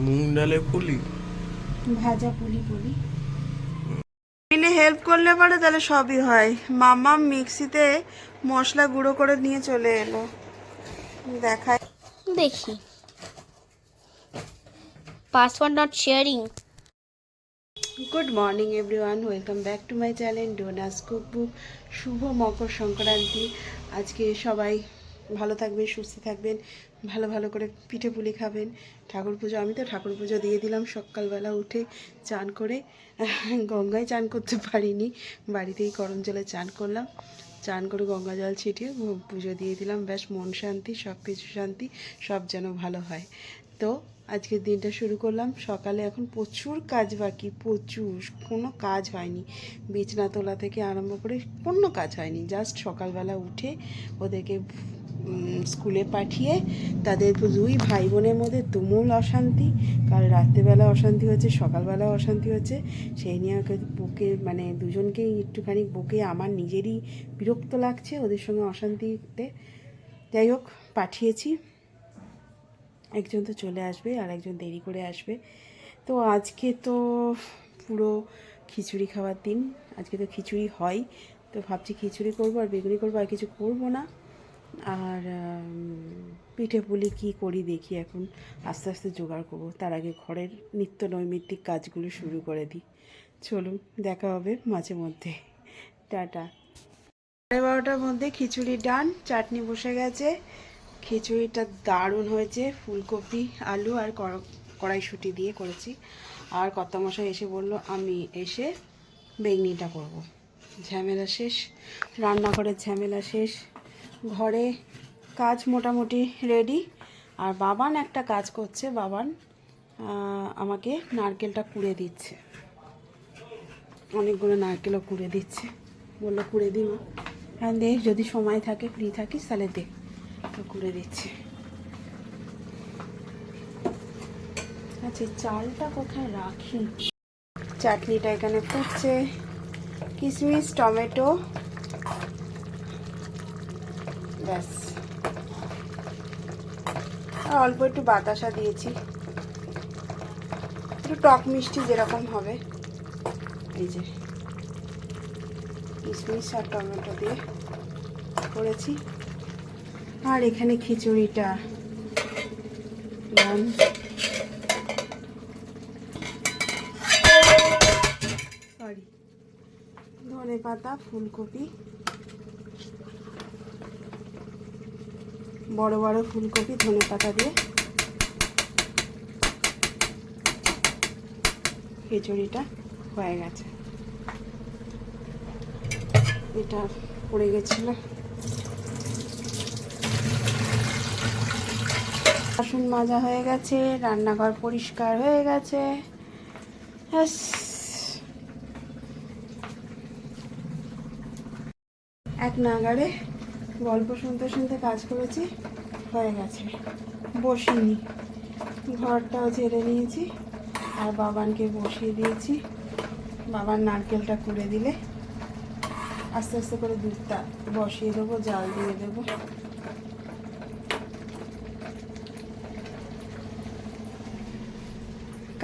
মুগ ডালে পুলি, ভাজা পুলি পুলি মিলে হেল্প করলে পরে তাহলে সবই হয়। মামা মিক্সিতে মশলা গুঁড়ো করে নিয়ে চলে এলো, দেখাই দেখি। Password not sharing. Good morning everyone, welcome back to my channel Dona's cookbook. শুভ মকর সংক্রান্তি। আজকে সবাই ভালো থাকবেন, সুস্থ থাকবেন, ভালো ভালো করে পিঠে পুলি খাবেন। ঠাকুর পুজো, আমি তো ঠাকুর পুজো দিয়ে দিলাম সকালবেলা উঠে চান করে। গঙ্গায় চান করতে পারিনি, বাড়িতেই গরম জলে চান করলাম। চান করে গঙ্গা জল ছিটিয়ে পুজো দিয়ে দিলাম। ব্যাস, মন শান্তি, সব কিছু শান্তি, সব যেন ভালো হয়। তো আজকের দিনটা শুরু করলাম সকালে। এখন প্রচুর কাজ বাকি, প্রচুর, কোনো কাজ হয়নি। বিছনা তোলা থেকে আরম্ভ করে কোনো কাজ হয়নি। জাস্ট সকালবেলা উঠে ওদেরকে স্কুলে পাঠিয়ে, তাদের দুই ভাই বোনের মধ্যে তুমুল অশান্তি। কাল রাত্রেবেলা অশান্তি হচ্ছে, সকালবেলা অশান্তি হচ্ছে। সেই নিয়ে ওকে বকে, মানে দুজনকেই একটুখানি বকে আমার নিজেরই বিরক্ত লাগছে ওদের সঙ্গে অশান্তিতে। যাই হোক, পাঠিয়েছি। একজন তো চলে আসবে আর একজন দেরি করে আসবে। তো আজকে তো পুরো খিচুড়ি খাওয়ার দিন। আজকে তো খিচুড়ি হয়, তো ভাবছি খিচুড়ি করবো আর বেগুনি করবো, আর কিছু করবো না। আর পিঠে পুলি কী করি দেখি, এখন আস্তে আস্তে জোগাড় করবো। তার আগে ঘরের নিত্য নৈমিত্তিক কাজগুলো শুরু করে দিই। চলুন, দেখা হবে মাঝে মধ্যে। টাটা। 12:30টার মধ্যে খিচুড়ি ডান, চাটনি বসে গেছে। খিচুড়িটা দারুণ হয়েছে, ফুলকপি আলু আর কড়াইশুঁটি দিয়ে করেছি। আর কর্তামশাই এসে বললো আমি এসে বেগনিটা করব। ঝামেলা শেষ, রান্নাঘরের ঝামেলা শেষ, ঘরে কাজ মোটামুটি রেডি। আর বাবান একটা কাজ করছে, বাবান আমাকে নারকেলটা কুড়ে দিচ্ছে, অনেকগুলো নারকেলও কুড়ে দিচ্ছে। বললো কুড়ে দিই মা। হ্যাঁ দে, যদি সময় থাকে, ফ্রি থাকিস তাহলে দে। তো করে দিচ্ছি। আচ্ছা, চালটা কোথায় রাখি? চাটনিটা এখানে ফুটছে। কিশমিশ, টমেটো, ব্যাস। আর অল্প একটু বাতাসা দিয়েছি, একটু টক মিষ্টি যেরকম হবে। এই যে কিশমিশ আর টমেটো দিয়ে করেছি। আর এখানে খিচুড়িটা ধনে পাতা, ফুলকপি, বড় বড় ফুলকপি ধনে পাতা দিয়ে খিচুড়িটা হয়ে গেছে। এটা পড়ে গেছিল। বাসন মাজা হয়ে গেছে, রান্নাঘর পরিষ্কার হয়ে গেছে। এক নাগাড়ে গল্প শুনতে শুনতে কাজ করেছি, হয়ে গেছে। বসিনি, ঘরটাও ঝেড়ে নিয়েছি আর বাবানকে বসিয়ে দিয়েছি। বাবার নারকেলটা কুড়ে দিলে আস্তে আস্তে করে দুধটা বসিয়ে দেবো, জাল দিয়ে দেবো।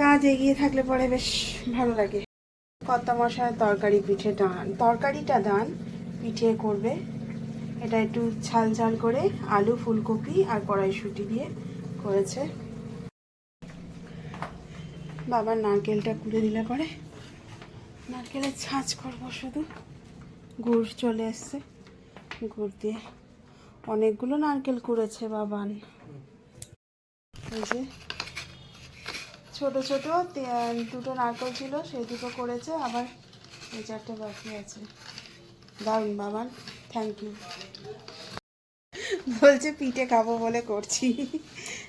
কাজ এগিয়ে থাকলে পরে বেশ ভালো লাগে। কর্তামশায় তরকারিটা দান পিঠে করবে। এটা একটু ঝাল ঝাল করে আলু, ফুলকপি আর কড়াইশুঁটি দিয়ে করেছে। বাবার নারকেলটা কুড়ে দিলে পরে নারকেলের ছাঁচ করবো শুধু। গুড় চলে এসছে, গুড় দিয়ে অনেকগুলো নারকেল কুড়েছে বাবান। এই যে ছোট ছোট দুটো নারকেল ছিল, সেই দুটো করেছে, আবার এই চারটে বাকি আছে। দারুণ বাবান, থ্যাংক ইউ। বলছে পিঠে খাবো বলে করছি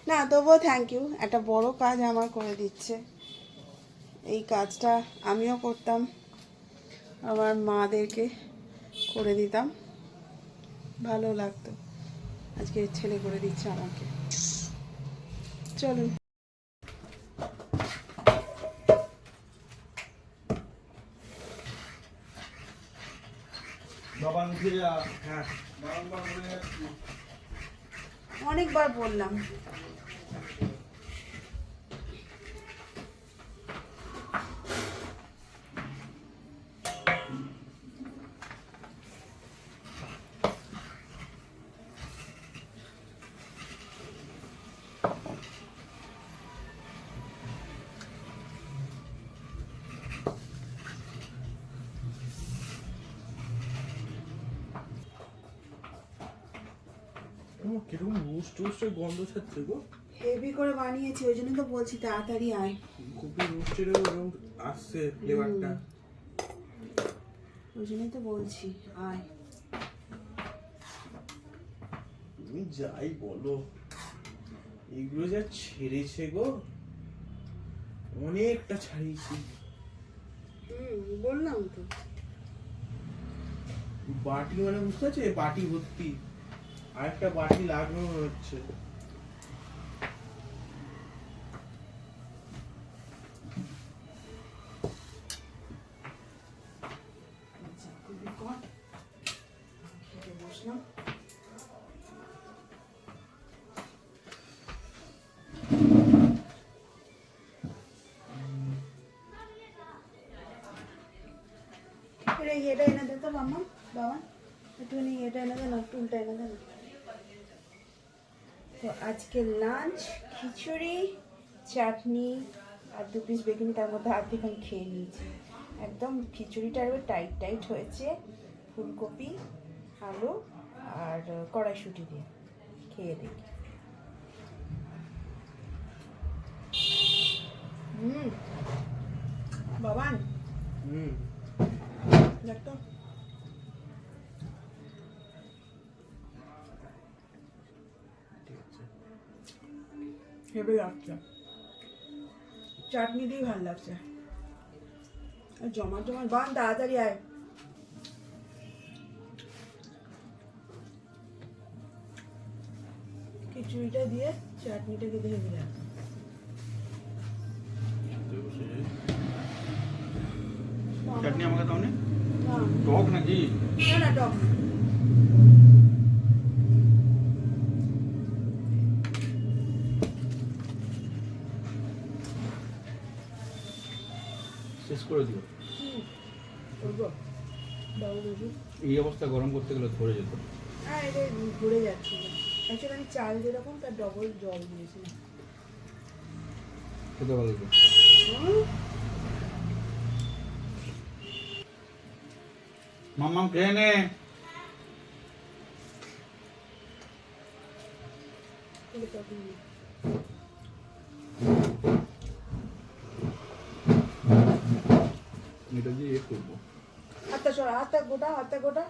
না, তবুও থ্যাংক ইউ। একটা বড় কাজ আমার করে দিচ্ছে। এই কাজটা আমিও করতাম, আমার মাদেরকে করে দিতাম, ভালো লাগতো। আজকে ছেলে করে দিচ্ছে আমাকে। চলুন। অনেকবার বললাম। কিরকম রোস্ট রোস্টের গন্ধ ছাড়ছে গো। হেভি করে বানিয়েছি, ওই জন্য তো বলছি তাড়াতাড়ি আয়। কপি রোস্টের এরকম আসছে ফ্লেভারটা। ওই জন্যই তো বলছি আয়। তুমি যাই বলো, এগুলো যা ছেড়েছে গো, অনেকটা ছাড়িয়েছি। বললাম তো। বাটি মানে বুঝতে পারছি, বাটি ভর্তি, আর একটা বাটি লাগবে মনে হচ্ছে। খেতে বসলাম। এটা এনে দে তো বাবা, একটুখানি এটা এনে দে না, টুলটা এনে দে না। তো আজকে লাঞ্চ খিচুড়ি, চাটনি আর 2 পিস বেগুনি, তার মধ্যে আর্ধেক আমি খেয়ে নিয়েছি। একদম খিচুড়িটা এবার টাইট টাইট হয়েছে, ফুলকপি, আলু আর কড়াইশুঁটি দিয়ে। খেয়ে দেখি। বাবান দেখ তো। হেভি লাগছে, চাটনি দিয়ে ভালো লাগছে। আর জমা বান, তাড়াতাড়ি আয়। খিচুড়িটা দিয়ে চাটনিটা খেতে হেভি লাগছে। চাটনি আমাকে দাও না, না টক নাকি? না না, টক না। শেষ করে দিও। করবো বাবু বুঝি। এই অবস্থা গরম করতে গেলে ধরে যেত। হ্যাঁ, এটা ঘুরে যাচ্ছিল। অ্যাকচুয়ালি আমি চাল যেরকম তার ডবল জল দিয়েছিলাম। খেতে ভালো তো। মাম্মাম খেয়ে নে। এটা দিয়ে করবো। হাতটা সরা, হাতটা গোটা, হাতটা গোটা।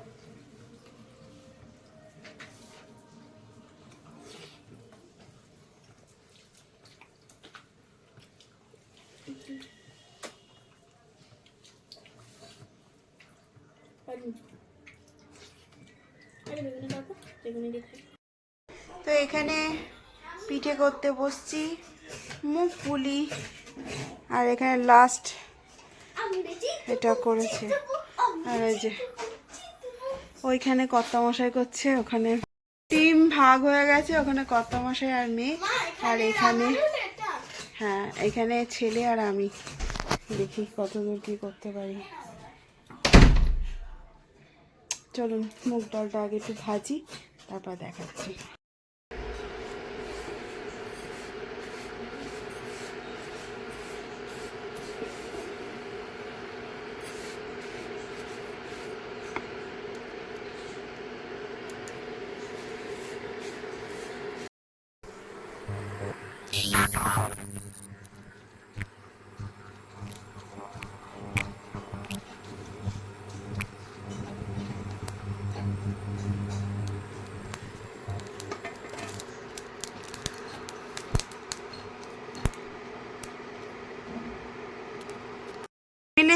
তো এখানে পিঠে করতে বসছি, মুগ পুলি, আর এখানে লাস্ট এটা করেছে। আর এই যে ওইখানে কর্তামশাই করছে, ওখানে টিম ভাগ হয়ে গেছে, ওখানে কর্তামশাই আর মেয়ে, আর এখানে হ্যাঁ এখানে ছেলে আর আমি। দেখি কতদূর কি করতে পারি। চলুন মুগ ডালটা আগে একটু ভাজি, তারপর দেখাচ্ছি।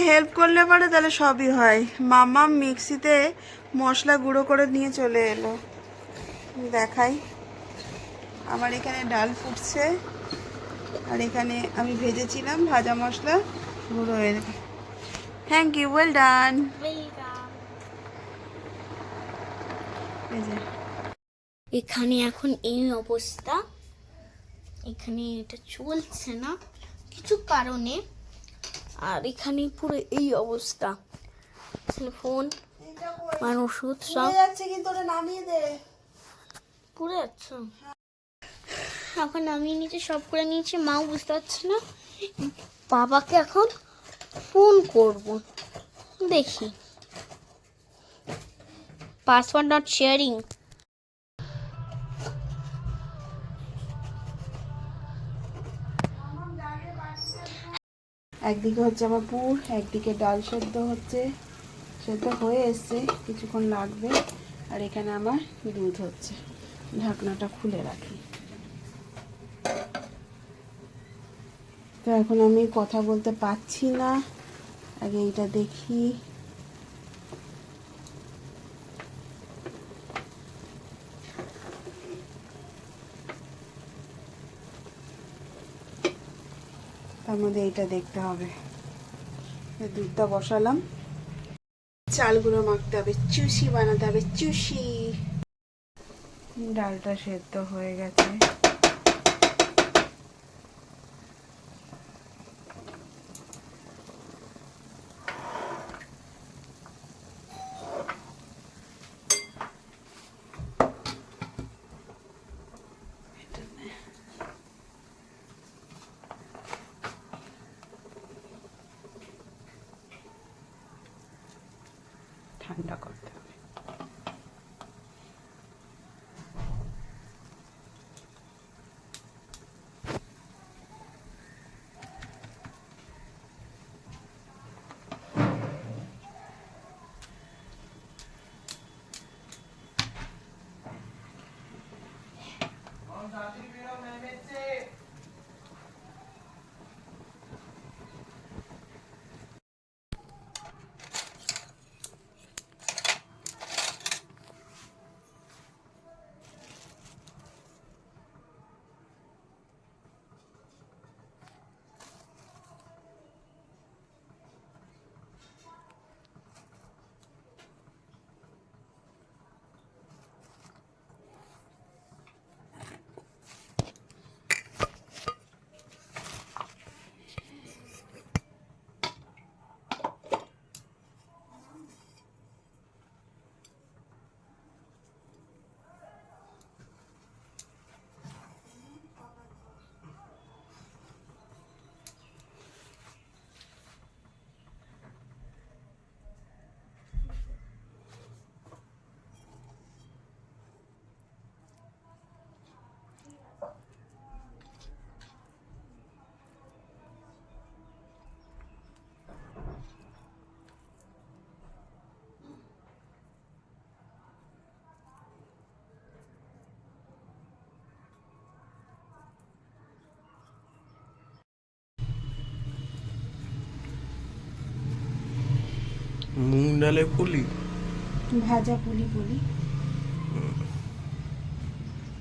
হেল্প করলে পারে তাহলে সবই হয়। মামা মিক্সিতে মশলা গুঁড়ো করে নিয়ে চলে এলো। দেখাই, আমার এখানে ডাল ফুটছে, আর এখানে আমি ভেজেছিলাম, ভাজা মশলা গুঁড়ো হয়ে। Thank you, well done. এখানে এখন এই অবস্থা, এখানে এটা চলছে না কিছু কারণে, আর এখানে পুরো এই অবস্থা, ফোন আর ওষুধ সব কিন্তু ওটা নামিয়ে দে। পুরো যাচ্ছে। এখন নামিয়ে নিচে সব করে নিয়েছি, মাও বুঝতে পারছে না। বাবাকে এখন ফোন করব, দেখি। Password not sharing. একদিকে হচ্ছে আমার পুর, একদিকে ডাল সেদ্ধ হচ্ছে, সেদ্ধ হয়ে এসছে, কিছুক্ষণ লাগবে। আর এখানে আমার দুধ হচ্ছে। ঢাকনাটা খুলে রাখি। তো এখন আমি কথা বলতে পারছি না, আগে এইটা দেখি। তার মধ্যে এইটা দেখতে হবে। দুধটা বসালাম, চালগুলো মাখতে হবে, চুষি বানাতে হবে, চুষি। ডালটা সেদ্ধ হয়ে গেছে। ঠান্ডা করতে হবে। মুগ ডালে পুলি, ভাজা পুলি বলি।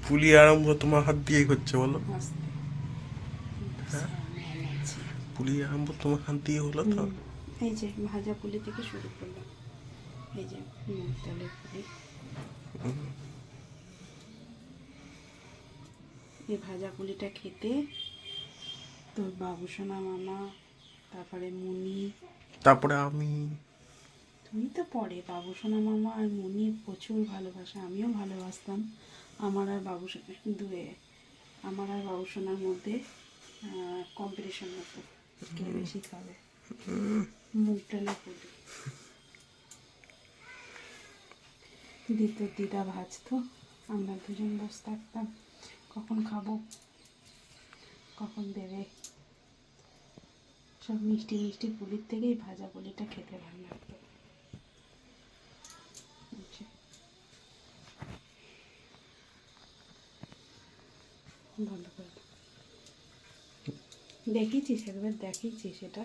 পুলি আরম্ভ তোমার হাত দিয়েই হচ্ছে বলো? আস্তে। পুলি আরম্ভ তোমার হাত দিয়ে হলো তো? এই যে ভাজা পুলি থেকে শুরু করলাম। এই যে মুগ ডালের পুলি। এই ভাজা পুলিটা খেতে তোর বাবুসোনা মামা, তারপরে মুনি, তারপরে আমি। তুমি তো পরে। বাবুসোনা মামা আর মুনি প্রচুর ভালোবাসে, আমিও ভালোবাসতাম। আমার আর বাবুসোনা আমার আর বাবুসোনার মধ্যে কম্পিটিশন হতো, কে বেশি খাবে মুগ ডালের পুলি। দিদা ভাজতো, আমরা দুজন বসে থাকতাম, কখন খাবো, কখন দেবে। সব মিষ্টি মিষ্টি পুলির থেকেই ভাজা পুলিটা খেতে ভালো লাগতো। ভালো করে দেখিয়েছিস, একবার দেখিয়েছিস সেটা?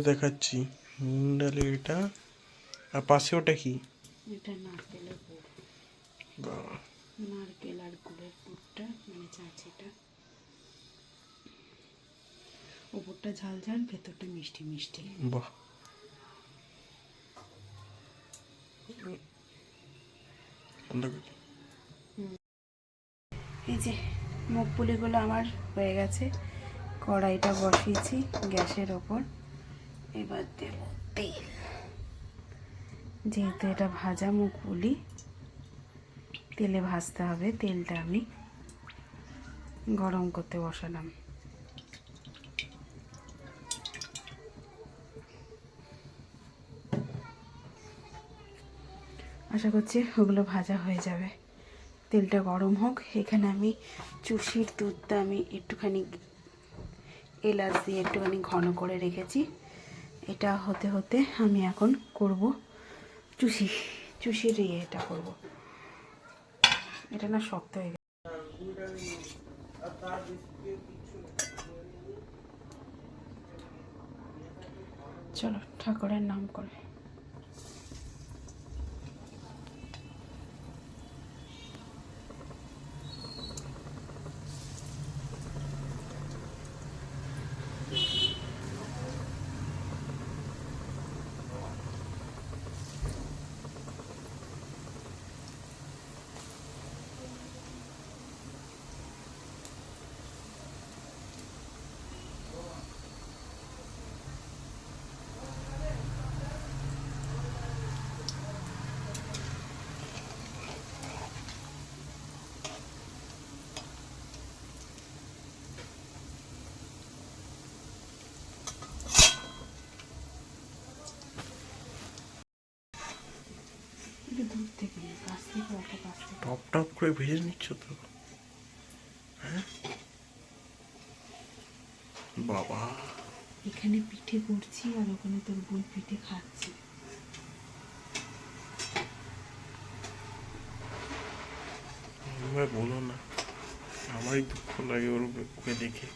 দেখাচ্ছি মুগ ডালের এটা, আর পাশে ওটা কি? এটা নারকেলের পুর। নারকেল আর গুড়ের পুরটা, মানে চাচিটা। ওপরটা ঝাল ঝাল, ভেতরটা মিষ্টি মিষ্টি। বাহ, এই যে মুগ পুলিগুলো আমার হয়ে গেছে। কড়াইটা বসিয়েছি গ্যাসের ওপর। এবার দেব তেল। যেহেতু এটা ভাজা মুগ পুলি, তেলে ভাজতে হবে। তেলটা আমি গরম করতে বসালাম। আশা করছি ওগুলো ভাজা হয়ে যাবে। তেলটা গরম হোক। এখানে আমি চুষির দুধটা আমি একটুখানি এলাচ দিয়ে একটুখানি ঘন করে রেখেছি। এটা হতে হতে আমি এখন করব চুষির এটা করব। এটা না শক্ত হয়ে গেছে। চলো ঠাকুরের নাম করে। দূর থেকে কাছ থেকে একটা কাছ থেকে টপ টপ করে ভেজে নিচ্ছ তো? হ্যাঁ বাবা, এখানে পিঠে করছি আর ওখানে তোর বোন পিঠে খাচ্ছে। আমায় বলো না, আমারই দুঃখ লাগে ওকে দেখে।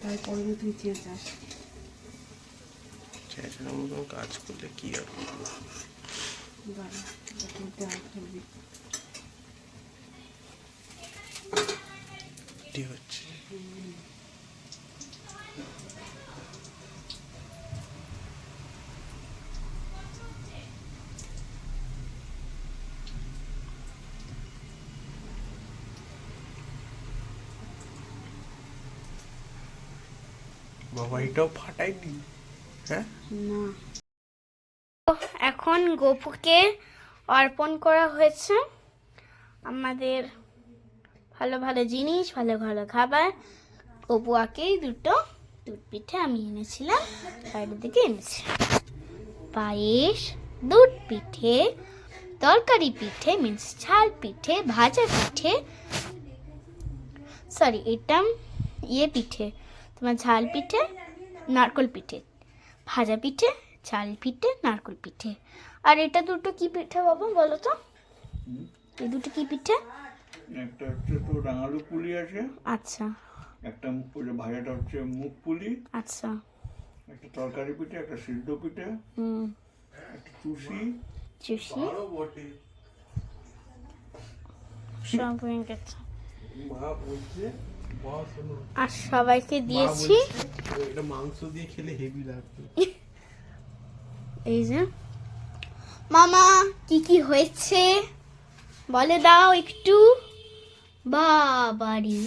তারপরে তুই চেঁচাস। চেঁচানোর মতন কাজ করলে কি আর করবো? বাবা ফেলবি। কি হচ্ছে? বাবা এটাও ফাটাইনি? হ্যাঁ না, এখন গোপুকে অর্পণ করা হয়েছে আমাদের ভালো ভালো জিনিস, ভালো ভালো খাবার। গোপুয়াকেই দুটো দুধ পিঠে আমি এনেছিলাম, বাইরের দিকে এনেছিলাম। পায়েস, দুধ পিঠে, তরকারি পিঠে মিন্স ঝাল পিঠে, ভাজা পিঠে, সরি এটা পিঠে তোমার ঝাল পিঠে, নারকেল পিঠে, ভাজা পিঠে, ঝাল পিঠে, নারকেল পিঠে। আর এটা দুটো কি পিঠে বাবা বলো তো? এই দুটো কি পিঠে? একটা হচ্ছে তো রাঙালু পুলি আছে, আচ্ছা একটা ভাজাটা হচ্ছে মুগ পুলি, আচ্ছা একটা তরকারি পিঠে, একটা সিদ্ধ পিঠে, হুম একটা চুষি, চুষি বটে। সব হয়ে গেছে। মা বলছে, মা শোনো, আর সবাইকে দিয়েছি। এটা মাংস দিয়ে খেলে হেভি লাগবে। এই যে মামা কি কি হয়েছে বলে দাও একটু। বাবারি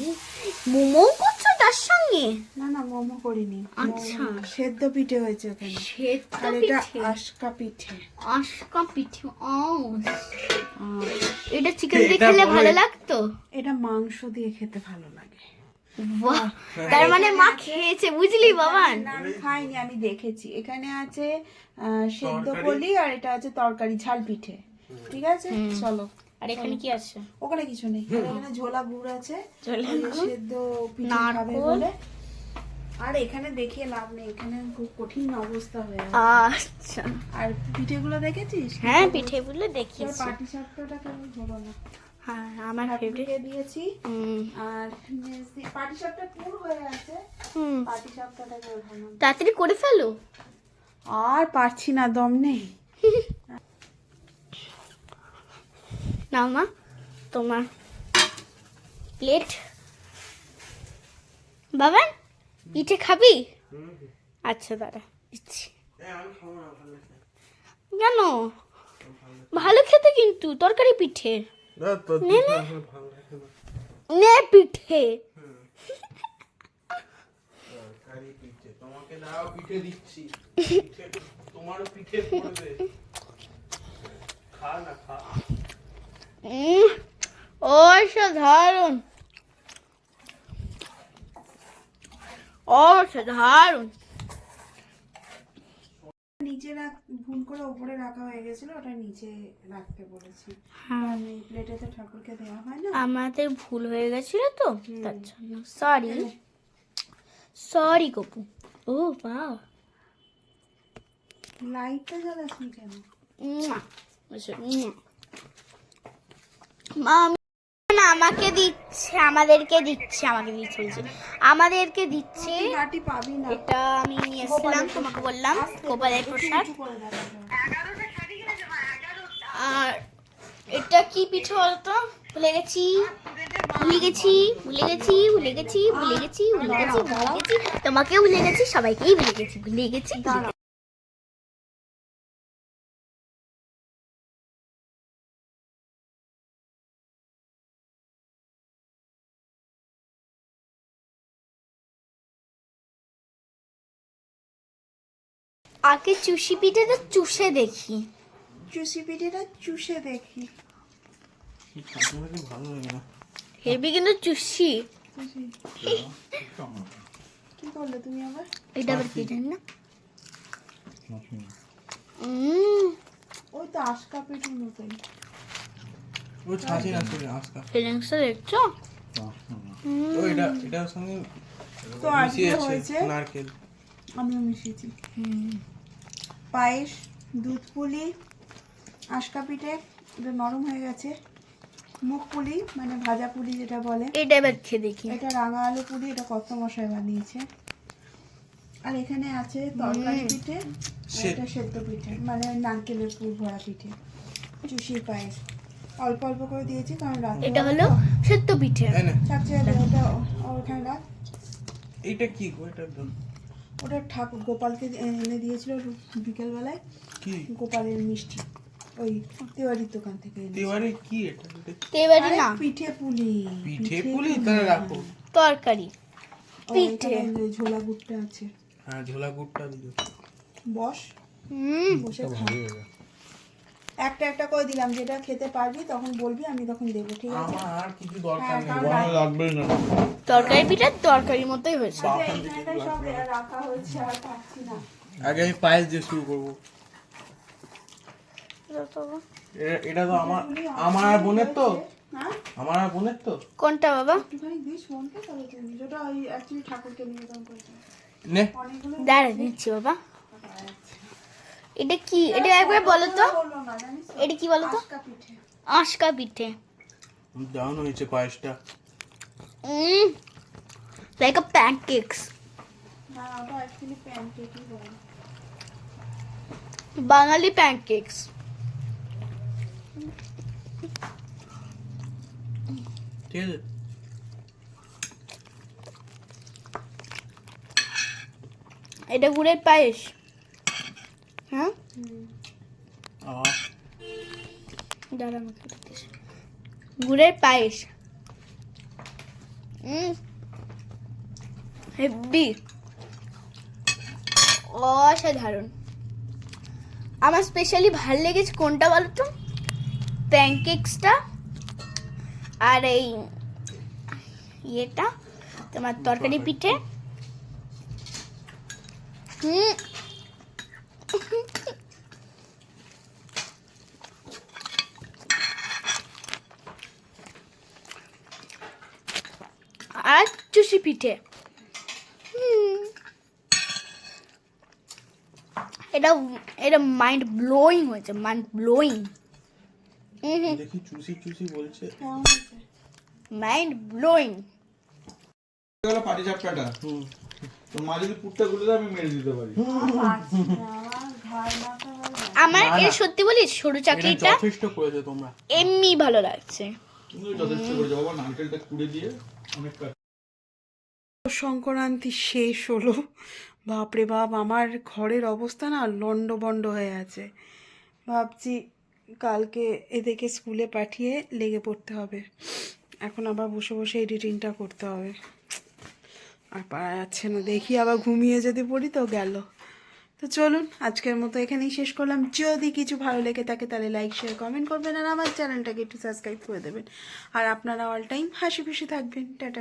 মোমো করছো তার সঙ্গে? না না মোমো করিনি। আচ্ছা। সেদ্ধ পিঠে হয়েছে ওখানে। সেদ্ধ আর এটা পিঠে, আশকা পিঠে। আশকা পিঠে। ও আর এটা চিকেন দিয়ে খেলে ভালো লাগতো। এটা মাংস দিয়ে খেতে ভালো লাগে। বাহ, তার মানে মা খেয়েছে বুঝলি বাবান। না আমি খাইনি, আমি দেখেছি। এখানে আছে সেদ্ধ পলি আর এটা আছে তরকারি ঝাল পিঠে। ঠিক আছে চলো। আর এখানে কি আছে? ওখানে কিছু নেই, আর এখানে ঝোলা গুড় আছে, ঝোলা ওই গুড়, সেদ্ধ পিঠে খাবে নারকোল। বলে। আর এখানে দেখিয়ে লাভ নেই, এখানে খুব কঠিন অবস্থা হয়ে আছে। আচ্ছা আর পিঠেগুলো দেখেছিস? হ্যাঁ পিঠেগুলো দেখিয়েছি। পাটি সাপটাটা কেমন হলো না। হ্যাঁ আমার ফেভারিট। ঠাকুরকে দিয়েছি। আর পাটি সাপটা পুর হয়ে আছে, পাটি সাপটাটাকে ওঠানো। তাড়াতাড়ি করে ফেলো। আর পারছি না, দম নেই। নাও মা তোমার প্লেট। বাবা পিঠে খাবি? আচ্ছা দাঁড়া দিচ্ছি। কেন? ভালো খেতে কিন্তু তরকারি পিঠে। নে পিঠে। তোমাকে দাও পিঠে দিচ্ছি, তোমারও পিঠে পড়বে। খা না খা। অসাধারণ, অসাধারণ। নিচে ভুল করে উপরে রাখা হয়ে গেছিল, ওটা নিচে রাখতে বলেছি। আমি প্লেটে তো ঠাকুরকে দেওয়া হয় না। আমাদের ভুল হয়ে গেছিল তো তার জন্য সরি। সরি গপু। ও বাহ, লাইটটা জ্বালাসনি কেন? মা না, আমাকে দিচ্ছে, আমাদেরকে দিচ্ছে, বলছে আমাদেরকে দিচ্ছে। ঘাটি পাবি না। এটা আমি নিয়ে এসেছিলাম, তোমাকে বললাম গোপালের প্রসাদ। আর এটা কি পিঠে বলতো? ভুলে গেছি। তোমাকেও ভুলে গেছি, সবাইকেই ভুলে গেছি। আগে চুষি পিঠেটা চুষে দেখি। চুষি পিঠেটা চুষে দেখি। ভালো লাগে না। হেবি কিন্তু চুষি। কি করলে তুমি আবার? এটা আবার কি জানি না। ওই তো আশকা পিঠের মতোই। ও ছাঁচি না ছিল আজকা। ফিলিংসটা দেখছো? ও এটার সঙ্গে তো আজকে মিশিয়েছে হয়েছে নারকেল। আমিও মিশিয়েছি। পায়েস, দুধ পুলি, আশকা পিঠে, এটা নরম হয়ে গেছে। মুখ পুলি মানে ভাজা পুলি যেটা বলে, এটা এবার খেয়ে দেখি। এটা রাঙা আলু পুলি, এটা কত মশাই বানিয়েছে। আর এখানে আছে তরকারি পিঠে, আর এটা সেদ্ধ পিঠে মানে নারকেলের পুর ভরা পিঠে, চুষির পায়েস। অল্প অল্প করে দিয়েছি কারণ রাতে এটা হলো সেদ্ধ পিঠে। তাই না? চাচ্ছে ওটা ওখানে রাখ। এইটা কি গো? এটা তো ওটা ঠাকুর গোপালকে এনে দিয়েছিল বিকেলবেলায়, কি? গোপালের মিষ্টি, ওই তিওয়ারির দোকান থেকে এনেছে। তিওয়ারি কি এটা? এবারে আরে না, পিঠে পুলি। পিঠে পুলি তাহলে রাখো। তরকারি ও, পিঠে। এখানে ঝোলা গুড়টা আছে। হ্যাঁ, ঝোলা গুড়টা দিও। বস, হুম, বসে খা। একটা একটা করে দিলাম, যেটা খেতে পারবি তখন বলবি, আমি তখন দেবো, ঠিক আছে? আমার আর কিছু দরকার হ্যাঁ, নেই। কারণ ভালো লাগবে না। তরকারি পিঠে তরকারি মতোই হয়েছে। আচ্ছা, এইখানটায় সব রাখা হয়েছে, আর পাচ্ছি না। আগে আমি পায়েস দিয়ে শুরু করবো। এটা তো আমার আর বোনের তো। হ্যাঁ, আমার আর বোনের তো। কোনটা বাবা? একটুখানি দিস মনকে, তাহলে তুমি যেটা ওই অ্যাকচুয়ালি ঠাকুরকে নিবেদন করেছে নে। অনেকগুলো। দাঁড়া দিচ্ছি বাবা। এটা কি? এটা একবার বলো তো, বললো না, জানিস তো? এটা কি বলো তো? আশকা পিঠে। আশকা পিঠে। দারুণ হয়েছে পায়েসটা। লাইক আ প্যানকেকস। না, ওটা অ্যাকচুয়ালি প্যানকেকই বলে। বাঙালি প্যানকেকস। ঠিক আছে। এটা গুড়ের পায়েস। হ্যাঁ, দাঁড়া আমাকে দিস। গুড়ের পায়েস। হেভি, অসাধারণ। আমার স্পেশালি ভাল লেগেছে কোনটা বলো তো? প্যানকেকসটা আর এই ইয়েটা, তোমার তরকারি পিঠে। আর চুষি পিঠে। এটা এটা মাইন্ড ব্লোয়িং হয়েছে, মাইন্ড ব্লোয়িং। দেখি চুষি চুষি বলছে। কেমন হয়েছে? Mind blowing. গেল পাটি চাপটাটা। তো মা যদি পুটটা গুলে দেয় আমি মেরে দিতে পারি। পারছি না, আমার ঘাড় মাথা হয়ে যায়। আমার না, না। এটা সত্যি বলি, সরু এটা চাকরিটা যথেষ্ট করেছো তোমরা। এমনি ভালো লাগছে। তুমি যথেষ্ট করে যাও বাবা, নারকেলটা কুড়ে দিয়ে অনেক কাজ। সংক্রান্তি শেষ হলো। বাপরে বাপ, আমার ঘরের অবস্থা না লন্ডভন্ড হয়ে আছে। ভাবছি কালকে এদেরকে স্কুলে পাঠিয়ে লেগে পড়তে হবে। এখন আবার বসে বসে এডিটিংটা করতে হবে, আর পারা যাচ্ছে না। দেখি আবার ঘুমিয়ে যদি পড়ি তো গেল। তো চলুন, আজকের মতো এখানেই শেষ করলাম। যদি কিছু ভালো লেগে থাকে তাহলে লাইক শেয়ার কমেন্ট করবেন, আর আমার চ্যানেলটাকে একটু সাবস্ক্রাইব করে দেবেন। আর আপনারা অল টাইম হাসি খুশি থাকবেন। টাটা।